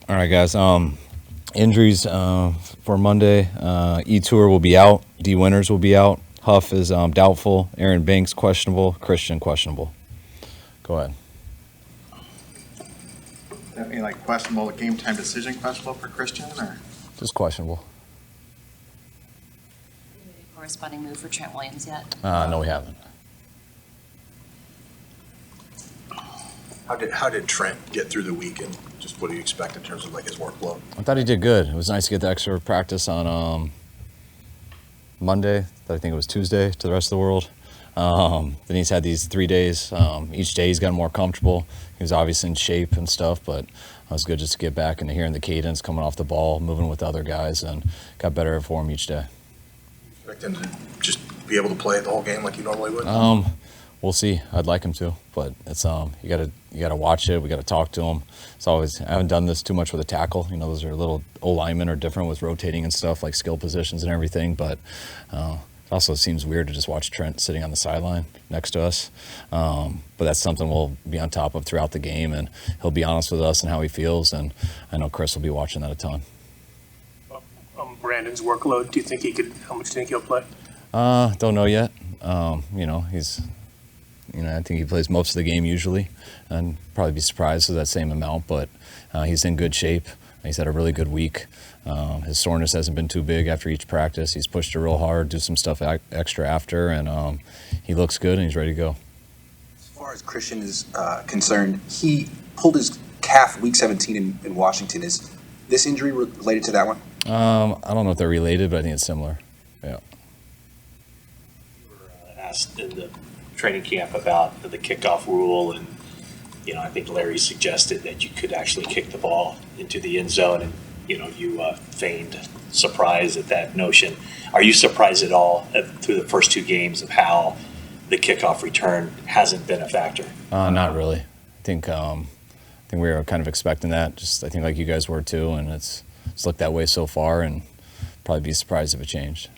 All right, guys. Injuries for Monday. E-Tour will be out. D Winters will be out. Huff is doubtful. Aaron Banks questionable. Christian questionable. Go ahead. That mean like questionable, game time decision questionable for Christian, or Just questionable. Any corresponding move for Trent Williams yet? No, we haven't. How did Trent get through the week, and just what do you expect in terms of like his workload? I thought he did good. It was nice to get the extra practice on Monday. I think it was Tuesday to the rest of the world. Then he's had these 3 days. Each day he's gotten more comfortable. He was obviously in shape and stuff, but it was good just to get back into hearing the cadence, coming off the ball, moving with the other guys, and got better for him each day. Expect him to just be able to play the whole game like you normally would? We'll see. I'd like him to, but it's you gotta watch it. We gotta talk to him. It's always, I haven't done this too much with a tackle. You know, those are little O-linemen are different with rotating and stuff, like skill positions and everything. But it also seems weird to just watch Trent sitting on the sideline next to us. But that's something we'll be on top of throughout the game, and he'll be honest with us and how he feels. And I know Chris will be watching that a ton. Brandon's workload, do you think how much do you think he'll play? Don't know yet. I think he plays most of the game usually, and probably be surprised with that same amount, but he's in good shape. He's had a really good week. His soreness hasn't been too big after each practice. He's pushed it real hard, do some stuff extra after, and he looks good and he's ready to go. As far as Christian is concerned, he pulled his calf week 17 in Washington. Is this injury related to that one? I don't know if they're related, but I think it's similar. Yeah. You were asked in the training camp about the kickoff rule, and I think Larry suggested that you could actually kick the ball into the end zone, and you feigned surprise at that notion. Are you surprised at all through the first two games of how the kickoff return hasn't been a factor? Not really. I think we were kind of expecting that. Just I think like you guys were too, and it's looked that way so far, and probably be surprised if it changed.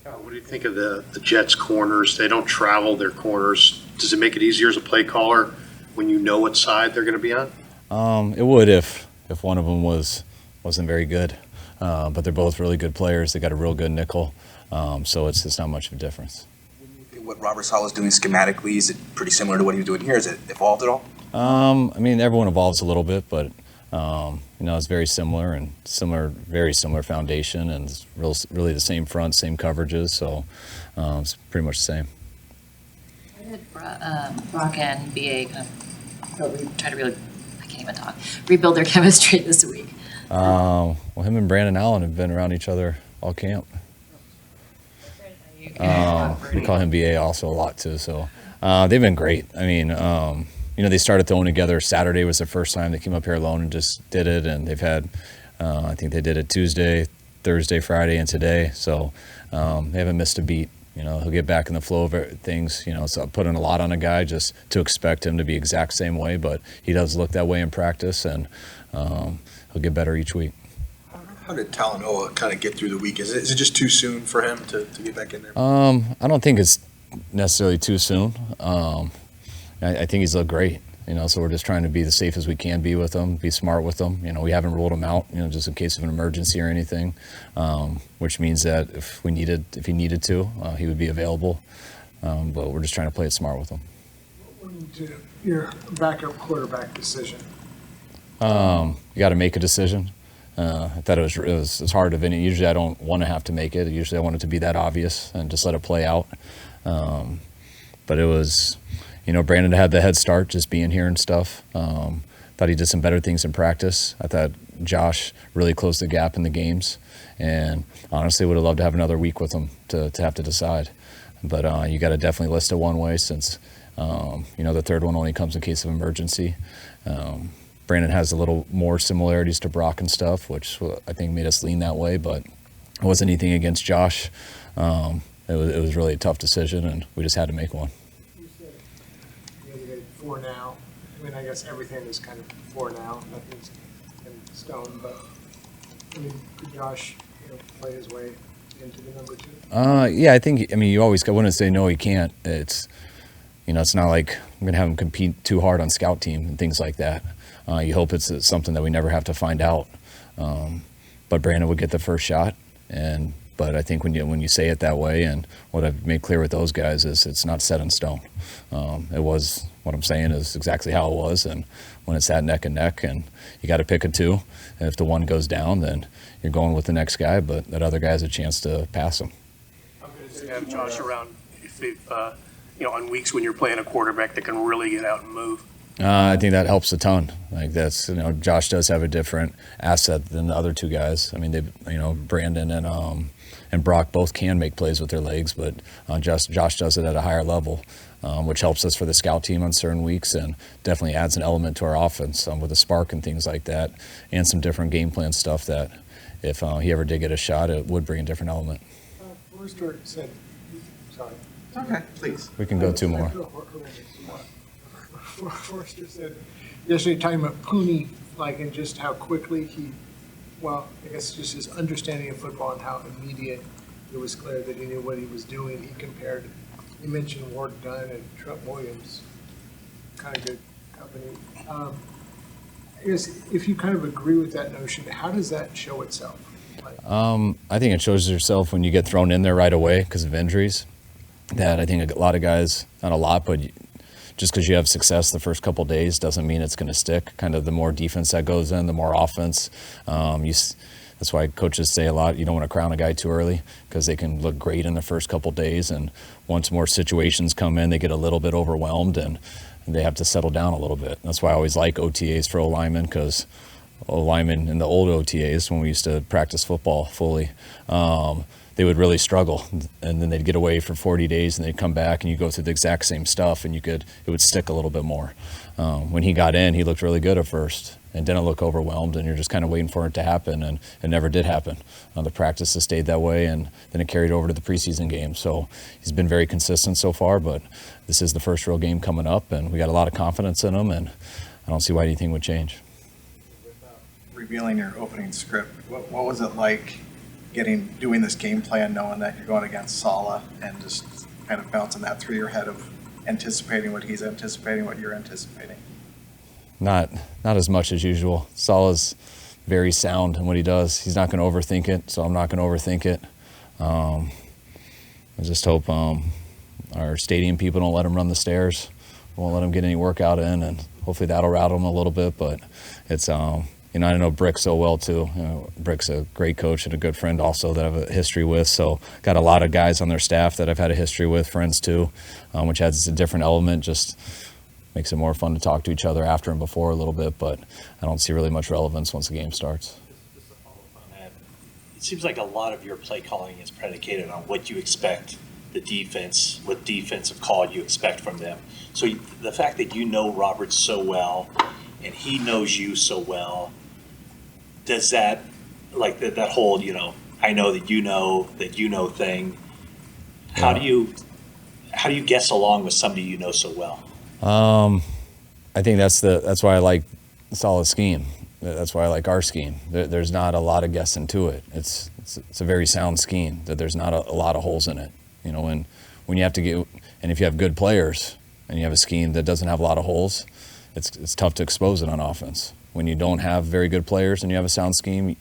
What do you think of the Jets' corners? They don't travel their corners. Does it make it easier as a play caller when you know what side they're going to be on? It would if one of them wasn't very good. But they're both really good players. They got a real good nickel, so it's not much of a difference. What Robert Saleh is doing schematically, is it pretty similar to what he was doing here? Is it evolved at all? Everyone evolves a little bit, but it's very similar and very similar foundation, and it's really the same front, same coverages, so it's pretty much the same. How did Brock and BA kind of rebuild their chemistry this week? Well, him and Brandon Allen have been around each other all camp. We call him BA also a lot too, so they've been great. They started throwing together. Saturday was the first time they came up here alone and just did it, and they've had, I think they did it Tuesday, Thursday, Friday, and today, so they haven't missed a beat. He'll get back in the flow of things, so putting a lot on a guy just to expect him to be exact same way, but he does look that way in practice, and he'll get better each week. How did Talanoa kind of get through the week? Is it just too soon for him to get back in there? I don't think it's necessarily too soon. I think he's looked great, so we're just trying to be the safe as we can be with him, be smart with him. We haven't ruled him out, just in case of an emergency or anything, which means that if he needed to, he would be available. But we're just trying to play it smart with him. What went into your backup quarterback decision? You got to make a decision. I thought it was hard of any. Usually I don't want to have to make it. Usually I want it to be that obvious and just let it play out. But it was, Brandon had the head start just being here and stuff. Thought he did some better things in practice. I thought Josh really closed the gap in the games. And honestly, would have loved to have another week with him to have to decide. But you got to definitely list it one way since, the third one only comes in case of emergency. Brandon has a little more similarities to Brock and stuff, which I think made us lean that way, but it wasn't anything against Josh. It was really a tough decision, and we just had to make one. You said the other day, for now. I guess everything is kind of for now. Nothing's in stone, but could Josh play his way into the number two? Yeah, I think, you always wouldn't say no, he can't. It's, it's not like I'm going to have him compete too hard on scout team and things like that. You hope it's something that we never have to find out. But Brandon would get the first shot, but I think when you say it that way, and what I've made clear with those guys is it's not set in stone. It was, what I'm saying is exactly how it was, and when it's that neck and neck, and you got to pick a two, and if the one goes down, then you're going with the next guy, but that other guy has a chance to pass him. I'm going to have Josh around if on weeks when you're playing a quarterback that can really get out and move. I think that helps a ton. Like that's, Josh does have a different asset than the other two guys. I mean, Brandon and Brock both can make plays with their legs, but Josh does it at a higher level, which helps us for the scout team on certain weeks and definitely adds an element to our offense with a spark and things like that, and some different game plan stuff that if he ever did get a shot, it would bring a different element. Forrester said, sorry. Okay, please. We can go two more. Forrester said yesterday, talking about Pooney, and just how quickly I guess just his understanding of football and how immediate it was clear that he knew what he was doing. He mentioned Ward Dunn and Trent Williams, kind of good company. I guess if you kind of agree with that notion, how does that show itself? I think it shows yourself when you get thrown in there right away because of injuries. That I think a lot of guys, not a lot, but just because you have success the first couple of days doesn't mean it's going to stick. Kind of the more defense that goes in, the more offense. That's why coaches say a lot, you don't want to crown a guy too early because they can look great in the first couple of days. And once more situations come in, they get a little bit overwhelmed and they have to settle down a little bit. That's why I always like OTAs for O-linemen, because O-linemen in the old OTAs, when we used to practice football fully, they would really struggle, and then they'd get away for 40 days and they'd come back and you go through the exact same stuff and it would stick a little bit more. When he got in, he looked really good at first and didn't look overwhelmed, and you're just kind of waiting for it to happen, and it never did happen. The practices stayed that way, and then it carried over to the preseason game. So he's been very consistent so far, but this is the first real game coming up, and we got a lot of confidence in him, and I don't see why anything would change. Without revealing your opening script, what was it like doing this game plan, knowing that you're going against Saleh, and just kind of bouncing that through your head of anticipating what he's anticipating, what you're anticipating? Not as much as usual. Saleh's very sound in what he does. He's not going to overthink it, so I'm not going to overthink it. I just hope our stadium people don't let him run the stairs. Won't let him get any workout in, and hopefully that'll rattle him a little bit. But it's I know Brick so well too. Brick's a great coach and a good friend also that I have a history with. So got a lot of guys on their staff that I've had a history with, friends too, which adds a different element. Just makes it more fun to talk to each other after and before a little bit. But I don't see really much relevance once the game starts. Just to follow up on that, it seems like a lot of your play calling is predicated on what you expect the defense, what defensive call you expect from them. So the fact that you know Robert so well and he knows you so well, does that, like that whole, I know that you know thing, how do you guess along with somebody you know so well? I think that's why I like Saleh's scheme. That's why I like our scheme. There's not a lot of guessing to it. It's a very sound scheme that there's not a lot of holes in it. When you have to get, and if you have good players and you have a scheme that doesn't have a lot of holes, it's tough to expose it on offense. When you don't have very good players and you have a sound scheme,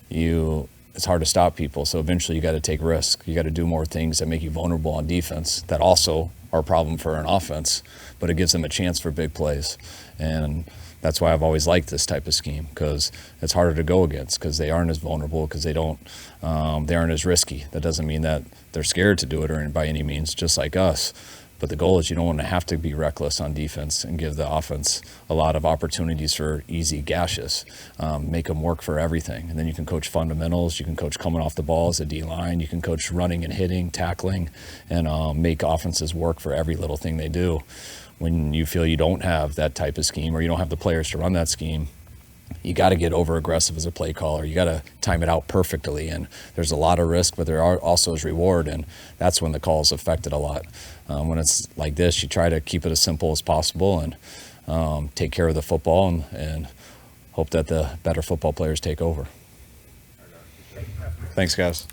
it's hard to stop people. So eventually you got to take risks. You got to do more things that make you vulnerable on defense that also are a problem for an offense, but it gives them a chance for big plays. And that's why I've always liked this type of scheme, because it's harder to go against, because they aren't as vulnerable, because they aren't as risky. That doesn't mean that they're scared to do it or by any means, just like us. But the goal is you don't want to have to be reckless on defense and give the offense a lot of opportunities for easy gashes. Make them work for everything. And then you can coach fundamentals. You can coach coming off the ball as a D-line. You can coach running and hitting, tackling, and make offenses work for every little thing they do. When you feel you don't have that type of scheme or you don't have the players to run that scheme, you got to get over aggressive as a play caller. You got to time it out perfectly, and there's a lot of risk, but there also is reward, and that's when the calls affected a lot. When it's like this, you try to keep it as simple as possible and take care of the football and hope that the better football players take over. Thanks, guys.